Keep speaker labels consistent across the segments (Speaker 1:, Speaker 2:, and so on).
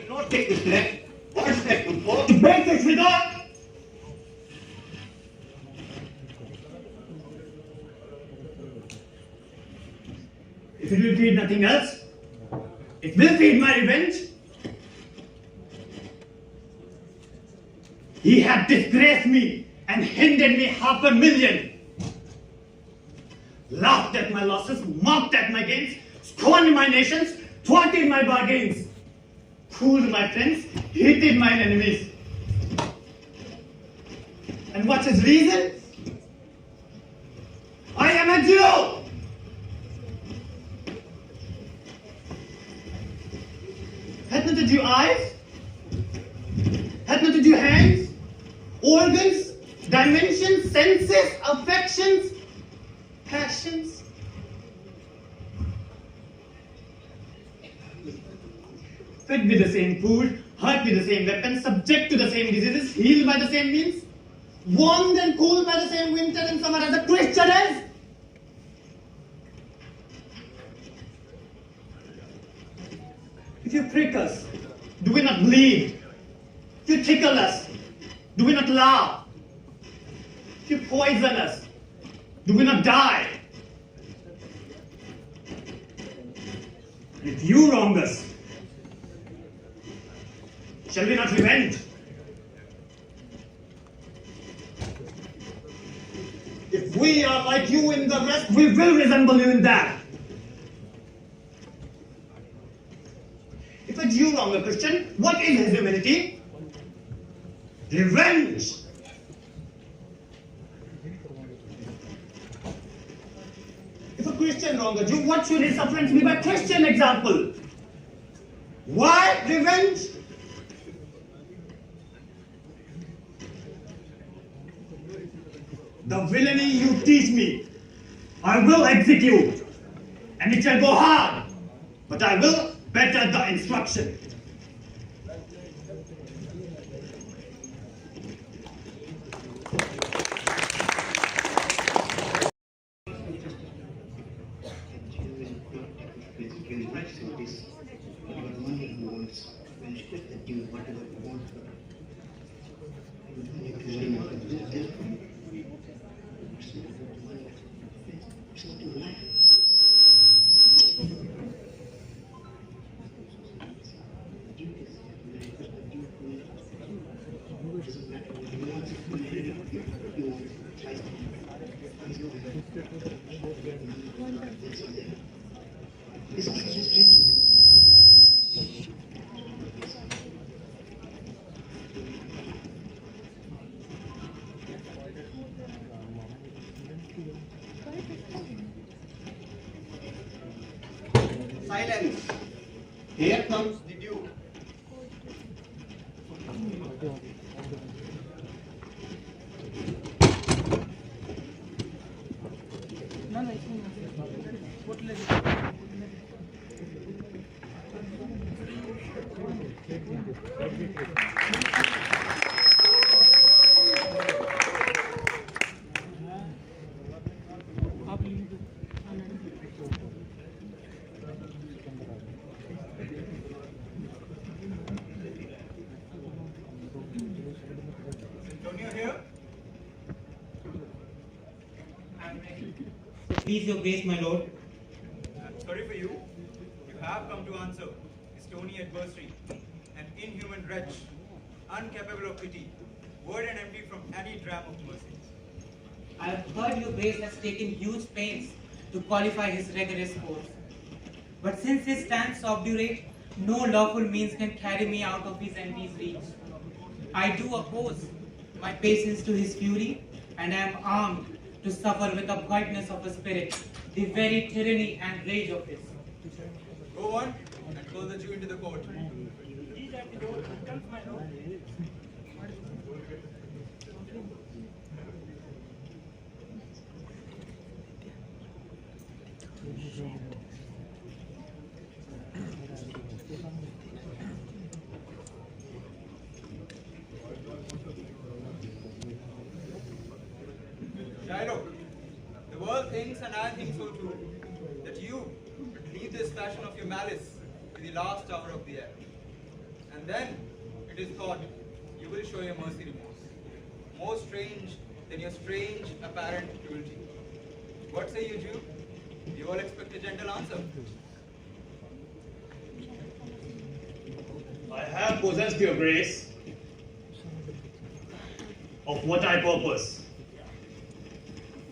Speaker 1: not take this step. What step to go? To break this without. If it will feed nothing else, it will feed my revenge. He had disgraced me and hindered me 500,000. Laughed at my losses, mocked at my gains, scorned my nations, thwarted my bargains, fooled my friends, hated mine enemies. And what's his reason? I am a Jew! Had not the Jew eyes? Had not the Jew hands? Organs? Dimensions? Senses? Affections? Passions? Fed with the same food, hurt with the same weapons, subject to the same diseases, healed by the same means, warmed and cooled by the same winter and summer as a Christian is? If you prick us, do we not bleed? If you tickle us, do we not laugh? If you poison us, do we not die? And if you wrong us, shall we not revenge? If we are like you in the rest, we will resemble you in that. If a Jew wrong a Christian, what is his humility? Revenge. If a Christian wrong a Jew, what should his sufferance be by Christian example? Why revenge? The villainy you teach me, I will execute, and it shall go hard, but I will better the instruction. Silence. Here comes the Duke.
Speaker 2: Please, your grace, my lord.
Speaker 3: Sorry for you. You have come to answer. A stony adversary, an inhuman wretch, incapable of pity, void and empty from any dram of mercy.
Speaker 2: I have heard your grace has taken huge pains to qualify his rigorous course. But since he stands obdurate, no lawful means can carry me out of his enemy's reach. I do oppose my patience to his fury, and I am armed to suffer with uprightness of a spirit the very tyranny and rage of his.
Speaker 3: Go on and call the Jew into the court.
Speaker 4: These are the doors. Comes my lord.
Speaker 3: Shiloh, the world thinks and I think so too, that you would leave this passion of your malice to the last hour of the air. And then it is thought you will show your mercy remorse, more strange than your strange apparent cruelty. What say you, Jew? You all expect a gentle answer.
Speaker 1: I have possessed your grace of what I purpose,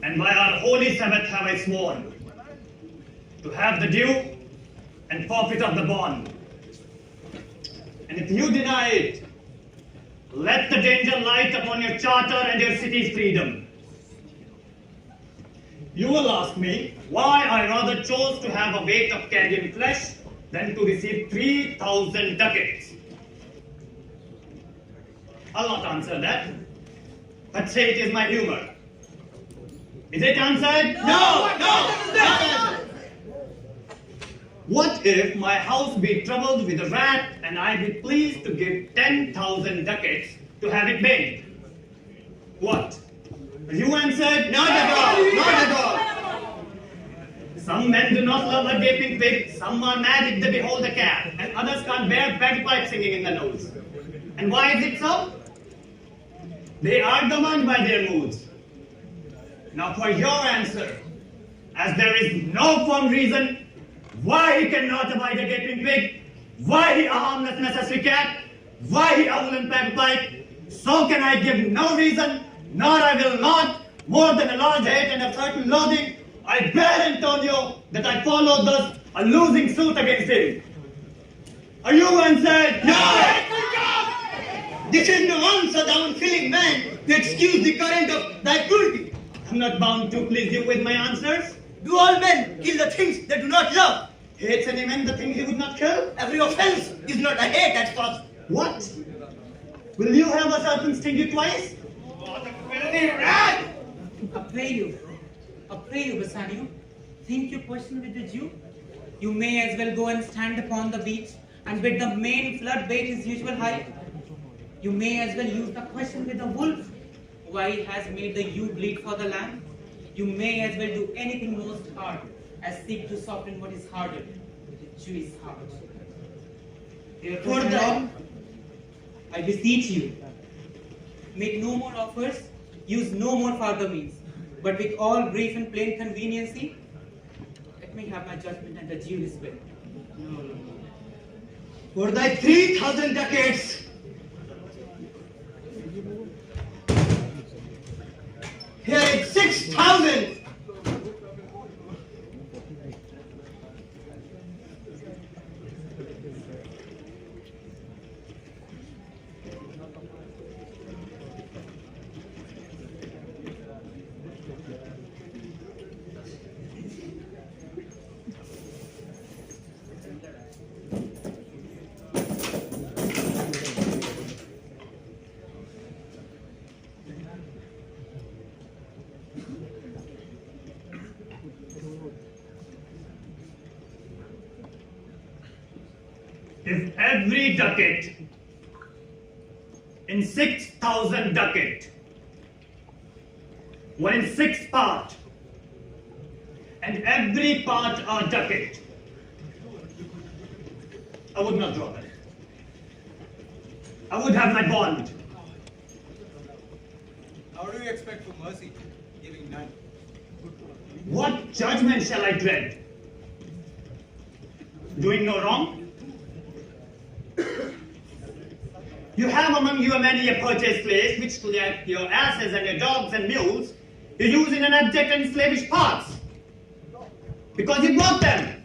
Speaker 1: and by our holy Sabbath have I sworn to have the due and forfeit of the bond. And if you deny it, let the danger light upon your charter and your city's freedom. You will ask me why I rather chose to have a weight of carrion flesh than to receive 3,000 ducats. I'll not answer that, but say it is my humor. Is it answered? No! What if my house be troubled with a rat and I be pleased to give 10,000 ducats to have it made? What? You answered, not at all. Some men do not love a gaping pig, some are mad if they behold a cat, and others can't bear bagpipe singing in the nose. And why is it so? They are governed by their moods. Now for your answer, as there is no firm reason why he cannot abide a gaping pig, why he a harmless necessary cat, why he a woolen bagpipe, so can I give no reason, nor I will not, more than a large hate and a certain loathing, I bear Antonio that I follow thus a losing suit against him. Are you answered?
Speaker 5: No! This is no answer, thou unfeeling man, to excuse the current of thy cruelty.
Speaker 1: I'm not bound to please you with my answers.
Speaker 5: Do all men kill the things they do not love?
Speaker 1: Hates any man the things he would not kill?
Speaker 5: Every offense is not a hate at first.
Speaker 1: What? Will you have a serpent sting you twice?
Speaker 5: What a filthy rat!
Speaker 2: I pray you, Bassanio, think you question with the Jew? You may as well go and stand upon the beach and bid the main flood bait his usual height. You may as well use the question with the wolf, why he has made the ewe bleed for the lamb. You may as well do anything most hard as seek to soften what is harder, the Jewish heart. Therefore, now, I beseech you, make no more offers, use no more farther means, but with all brief and plain conveniency, let me have my judgment and the Jewish will. No.
Speaker 5: For thy 3,000 ducats, here is 6,000.
Speaker 1: If every ducat in 6,000 ducat were in 6 part, and every part a ducat, I would not draw that. I would have my bond.
Speaker 3: How do you expect for mercy, giving none?
Speaker 1: What judgment shall I dread? Doing no wrong? You have among you many a purchased place, which like your asses and your dogs and mules, you use in an abject and slavish parts, because you bought them.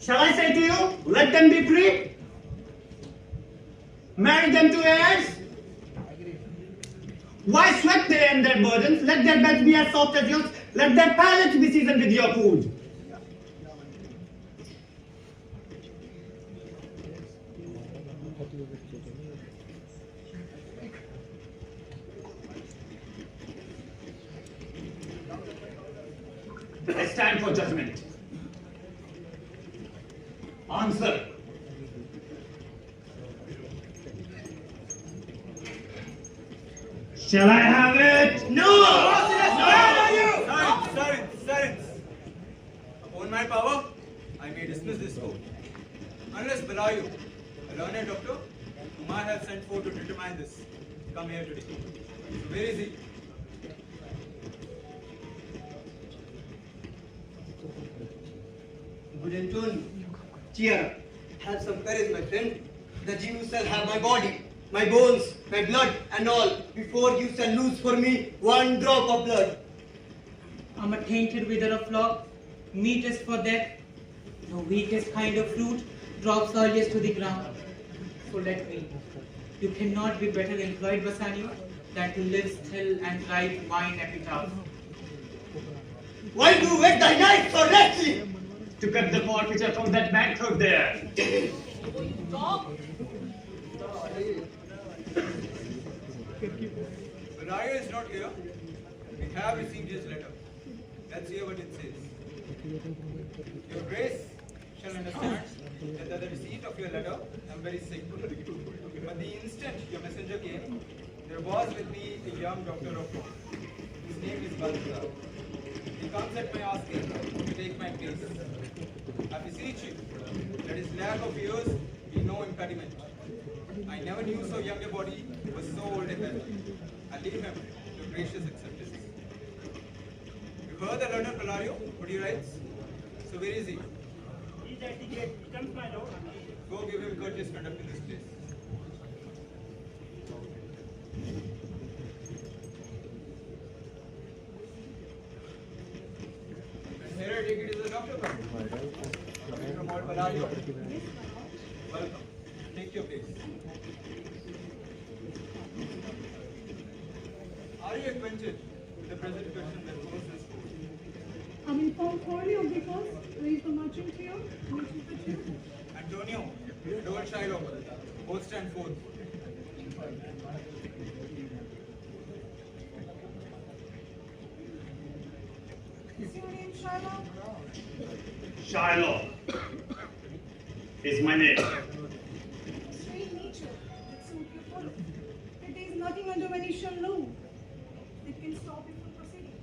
Speaker 1: Shall I say to you, let them be free? Marry them to heirs? Why sweat they and their burdens? Let their beds be as soft as yours. Let their palates be seasoned with your food. I stand for judgment. Answer. Shall I have it?
Speaker 5: No!
Speaker 3: Silence! Upon my power, I may dismiss this court. Unless Belayu, A learned doctor whom I have sent for to determine this. Come here today. So where is he?
Speaker 5: Good Antonio, cheer up. Have some courage, my friend. The Jews shall have my body, my bones, my blood and all, before you shall lose for me one drop of blood.
Speaker 2: I'm a tainted wither of flock, meat is for death. The weakest kind of fruit drops earliest to the ground. So let me. You cannot be better employed, Bassanio, than to live still and write mine epitaph.
Speaker 5: Why do you wet thy knife so rashly?
Speaker 1: To cut the forfeiture from that bankrupt there.
Speaker 3: Valerio is not here. We have received his letter. Let's hear what it says. Your Grace shall understand that at the receipt of your letter, I am very sick. But the instant your messenger came, there was with me a young doctor of law. His name is Balthazar. He comes at my asking to take my place. I beseech you, let his lack of years be no impediment. I never knew so young a body was so old a head. I leave him to gracious acceptance. You heard the learned Valerio, what he writes? So where is he?
Speaker 4: He is at the gate. He comes, my lord.
Speaker 3: Go give him courteous conduct in this place. And here I take it is the doctor coming from old Valerio. Welcome. Take your place. Are you acquainted with the present question that posed this court?
Speaker 6: I'm informed wholly of the cause. Raise the merchant here. Merchant for you.
Speaker 3: Antonio and old Shiloh, both stand forth.
Speaker 6: Is your name Shiloh?
Speaker 1: Shiloh is my name.
Speaker 6: Strange nature that suit you follow. That there is nothing under Venetian law that can stop you from proceeding.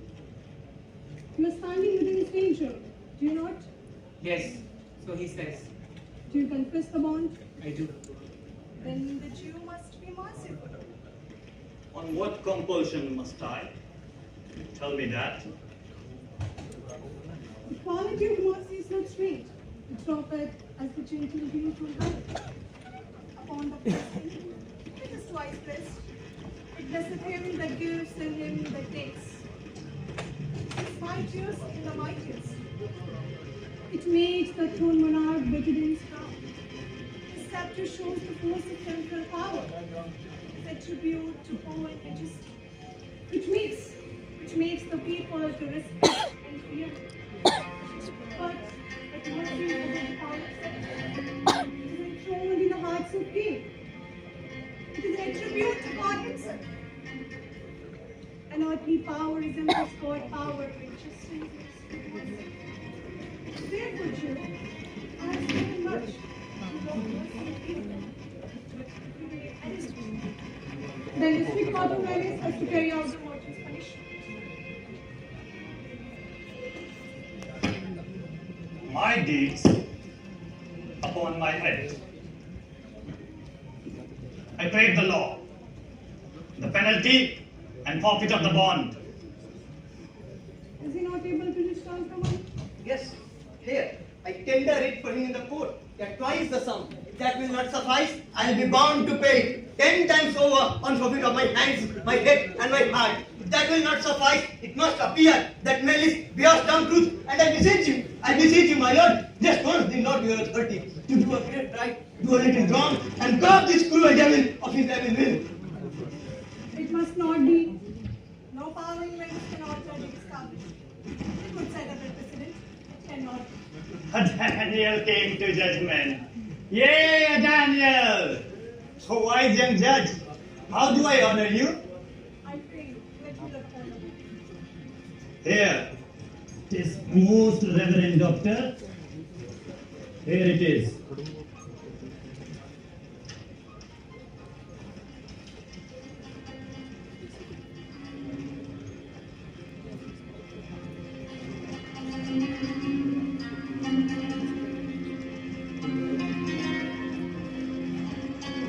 Speaker 6: You are standing within danger, do you not?
Speaker 2: Yes, so he says.
Speaker 6: Do you confess the bond?
Speaker 2: I do.
Speaker 6: Then the Jew must be merciful.
Speaker 1: On what compulsion must I? Tell me that.
Speaker 6: The quality of mercy is not strange. It droppeth as the gentle dew from heaven. Upon the blessing, it is twice blessed. It blesseth him that gives and him that takes. It's mightiest in the mightiest. It makes the throne monarch better than his crown. His scepter shows the force of central power. His attribute to power and majesty. Which makes the people to respect and fear. But mercy is the power of self. It is enthroned in the hearts of kings. It is an attribute to God himself. An earthly power resembles God power which is therefore, Jew, I have spoken much. Then the strict court of Venice has to carry out the merchant's punishment.
Speaker 1: My deeds upon my head. I break the law. The penalty and forfeit of the bond.
Speaker 6: Is he not able to discharge the money?
Speaker 5: Yes, here. I tender it for him in the court. That twice the sum. If that will not suffice, I will be bound to pay 10 times over on forfeit of my hands, my head, and my heart. If that will not suffice, it must appear that malice bears down truth. And I beseech you, my lord, just once the Lord your authority to do a great right, do a little wrong, and curb this cruel devil of his evil will.
Speaker 6: It must not be. No power in Venice can alter the established. It could set up a precedent. It cannot.
Speaker 1: Daniel came to judgment. Yay, Daniel! So wise young judge, how do I honor you?
Speaker 6: I pray, let me look for you.
Speaker 1: Here, this most reverend doctor. Here it is.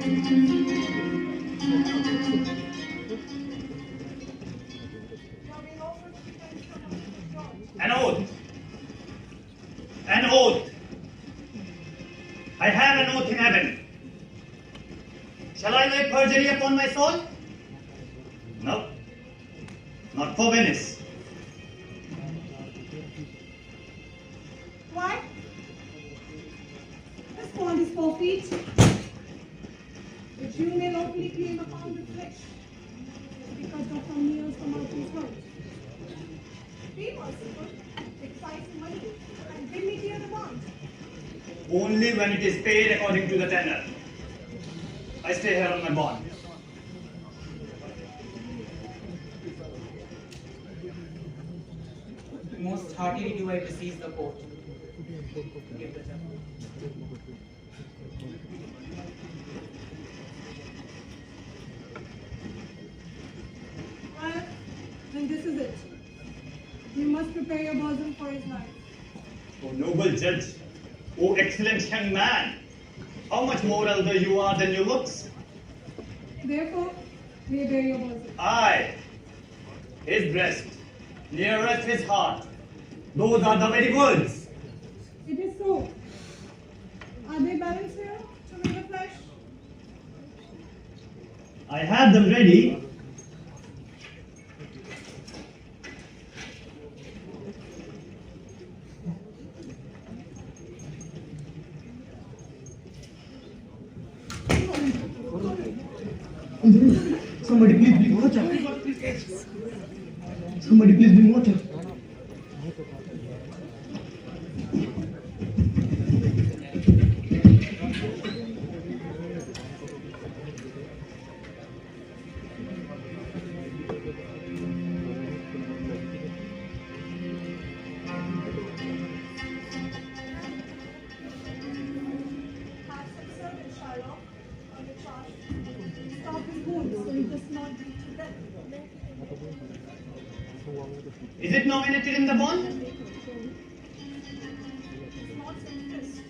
Speaker 1: An oath. An oath. I have an oath in heaven. Shall I lay perjury upon my soul? No. Not for Venice.
Speaker 6: Why? This bond is forfeit. But you may lawfully claim a pound of flesh because of some meals from our throat. Be merciful, excise money, and bring me here the bond.
Speaker 1: Only when it is paid according to the tenor. I stay here on my bond.
Speaker 2: Most heartily do I beseech the court. Give the judge.
Speaker 6: Well, then this is it. You must prepare your bosom for his life.
Speaker 1: O noble judge, O excellent young man, how much more elder you are than your looks.
Speaker 6: Therefore, lay bare your bosom.
Speaker 1: I, his breast, nearest his heart. Those are the very words.
Speaker 6: It is so. Are they balanced here to make the flesh?
Speaker 1: I have them ready.
Speaker 5: Somebody please bring water. Somebody please bring water.
Speaker 6: Have some servant, Shylock, on the charge. Stop his wounds so he does not bleed to death.
Speaker 1: Is it nominated in the bond?
Speaker 6: It's not interest.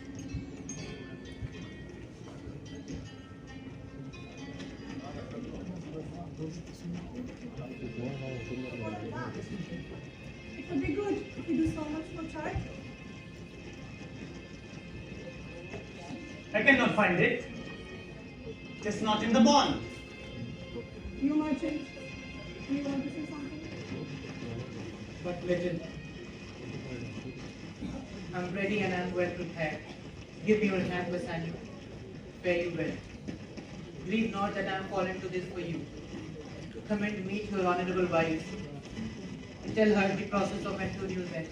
Speaker 6: It would be good if you do so much for child.
Speaker 1: I cannot find it. It's not in the bond.
Speaker 6: You merchant, do you want to say something?
Speaker 2: But legend, I'm ready and I'm well prepared. Give me your hand, Bassanio. Fare you well. Grieve not that I am fallen to this for you. Commend me to your honorable wife. Tell her the process of Antonio's death.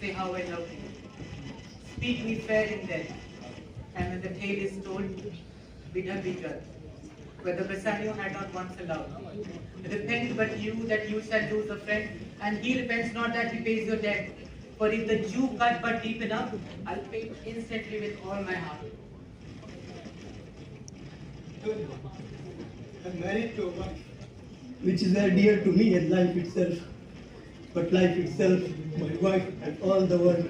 Speaker 2: Say how I love you. Speak me fair in death. And when the tale is told, bid her be judged. Whether Bassanio had not once allowed. Repent but you that you shall lose a friend, and he repents not that he pays your debt. For if the Jew cut but deep enough, I'll pay instantly with all my heart.
Speaker 5: I'm married to a wife, which is very dear to me as life itself. But life itself, my wife, and all the world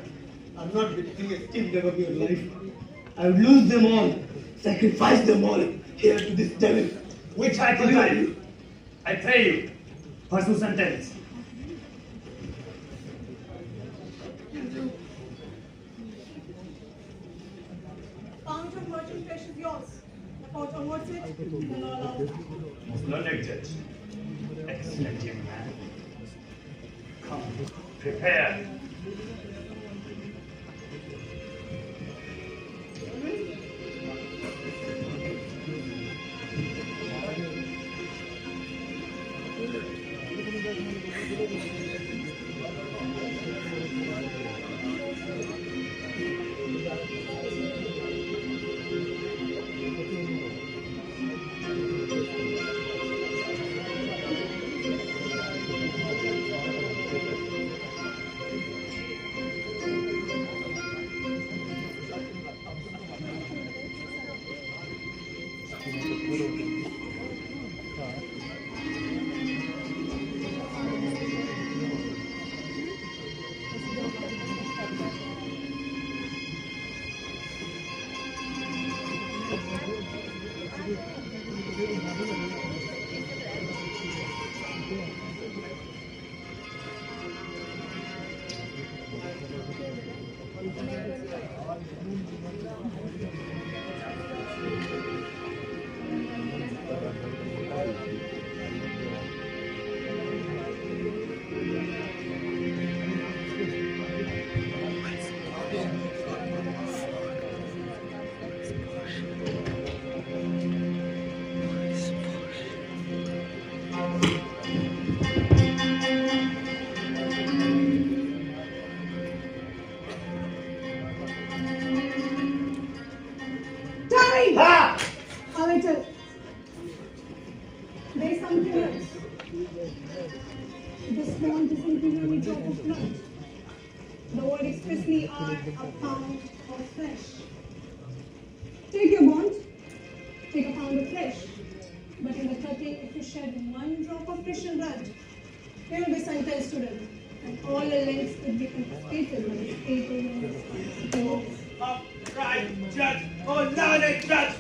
Speaker 5: are not the thing esteemed above your life. I would lose them all, sacrifice them all here to this devil.
Speaker 1: Which I could do. I pray you, pursue sentence.
Speaker 6: Pound of merchant flesh is yours. The court awards it, the law allows it.
Speaker 1: Most learned judge. Excellent young man. Come, prepare.
Speaker 6: fine.
Speaker 1: Ah!
Speaker 6: A little. There's something else. This bond doesn't give you any drop of blood. The word expressly are a pound of flesh. Take your bond, take a pound of flesh. But in the cutting, if you shed one drop of Christian blood, you will be sentenced to death. And all the lengths could be confiscated by the state or municipality.
Speaker 4: Upright judge, oh learned judge!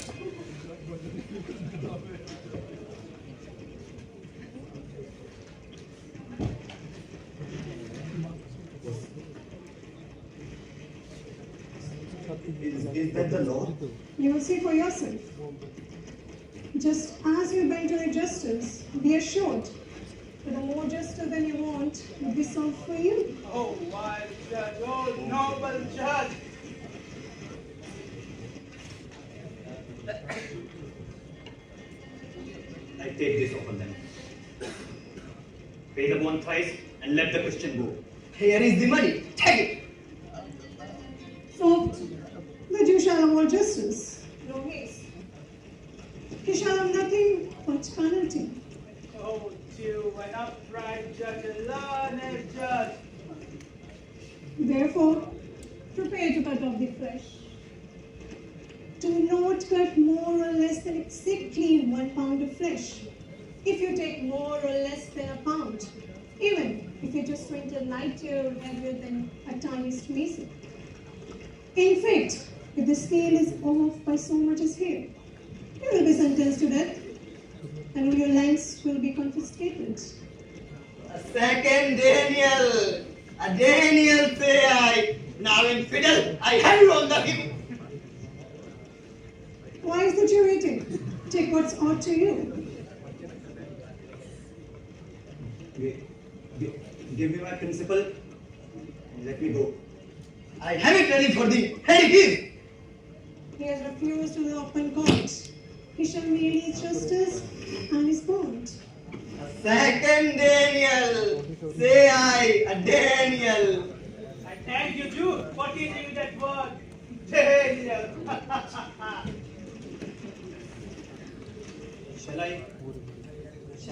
Speaker 5: Is that the law?
Speaker 6: You will see for yourself. Just as you bend to the justice, be assured that the more justice than you want will be served for you.
Speaker 4: Oh wise judge, oh noble judge!
Speaker 1: I take this off on them. Pay the bond thrice and let the Christian go.
Speaker 5: Here is the money. Take it.
Speaker 6: So, the Jew shall have more justice, no haste. He shall have nothing but penalty.
Speaker 4: Oh Jew, an upright judge, a learned judge!
Speaker 6: Therefore, prepare to cut off the flesh. Do not cut more or less than exactly 1 pound of flesh. If you take more or less than a pound, even if it is 20 lighter or heavier than a tiniest mason. In fact, if the scale is off by so much as hair, you will be sentenced to death, and all your lands will be confiscated.
Speaker 5: A second Daniel. A Daniel say I. Now in fiddle, I have you on the hip.
Speaker 6: Why is the Jew waiting? Take what's owed to you.
Speaker 1: Give me my principal and let me go.
Speaker 5: I have it ready for thee. Here it is.
Speaker 6: He has refused to the open court. He shall merely his justice and his bond.
Speaker 5: A second Daniel. Say I. A Daniel.
Speaker 4: I thank you, Jew, for teaching me that word. Daniel!
Speaker 1: Shall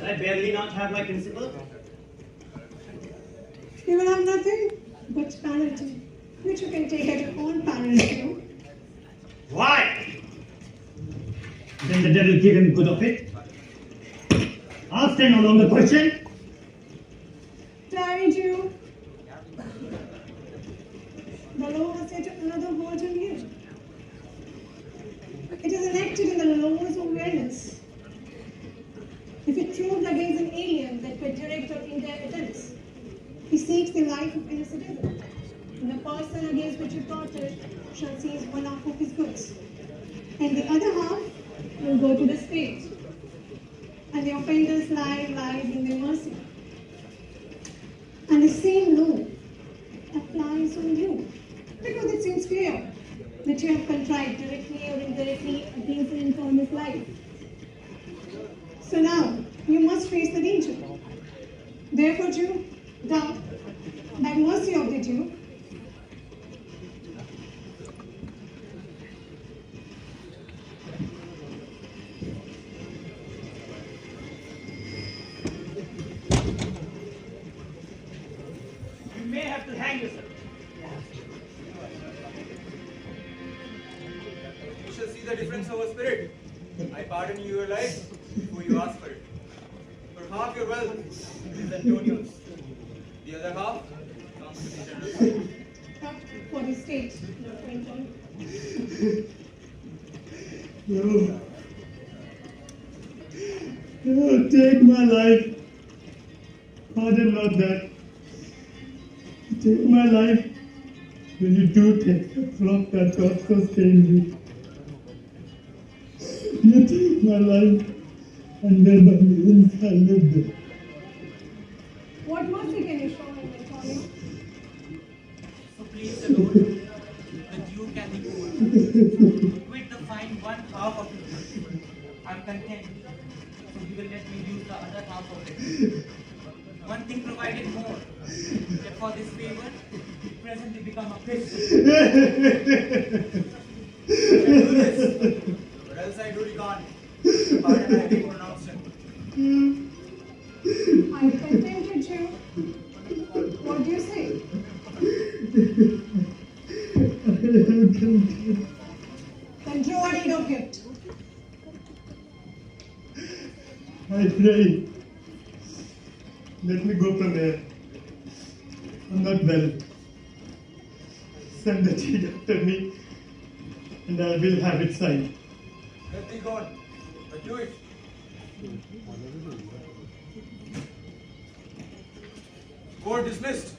Speaker 1: I barely not have my principal?
Speaker 6: You will have nothing but penalty, which you can take at your own peril.
Speaker 1: Why? Then the devil give him good of it. Ask them no longer question.
Speaker 6: Tarry Jew. The law has set another word in here. It is enacted in the laws of Venice. If it proved against an alien that could direct or inheritance, he seeks the life of any citizen, and the person against which he plotted shall seize one half of his goods, and the other half will go to the state, and the offender's life lies in their mercy. And the same law applies on you, because it seems clear that you have contrived directly or indirectly against an informer's life. So now, you must face the danger. Therefore, Jew, thou, by mercy of the Jew,
Speaker 4: You may have to hang yourself.
Speaker 3: You shall see the difference of our spirit. I pardon you your life before you ask for it. For half your wealth is Antonio's. The other half comes to the general state.
Speaker 6: for the state, not for Antonio.
Speaker 1: No. No, take my life. Pardon not that. Take my life when you do take the flock that God sustained me. You take my life and then by means I live there.
Speaker 6: What mercy can you show him, Antonio?
Speaker 2: So please the Lord, the Jew can be cool. Quit the fine one half of it. I'm content. So he will let me use the other half of it. One thing provided more, that for this favor, he presently become a Christian.
Speaker 3: You can do this. Pardon, I didn't pronounce it.
Speaker 6: I contented you. What do you say? Then do what you don't get.
Speaker 1: I pray. Let me go from here. I'm not well. Send the deed after me, and I will have it signed.
Speaker 3: Let me go on. But do it. Court dismissed.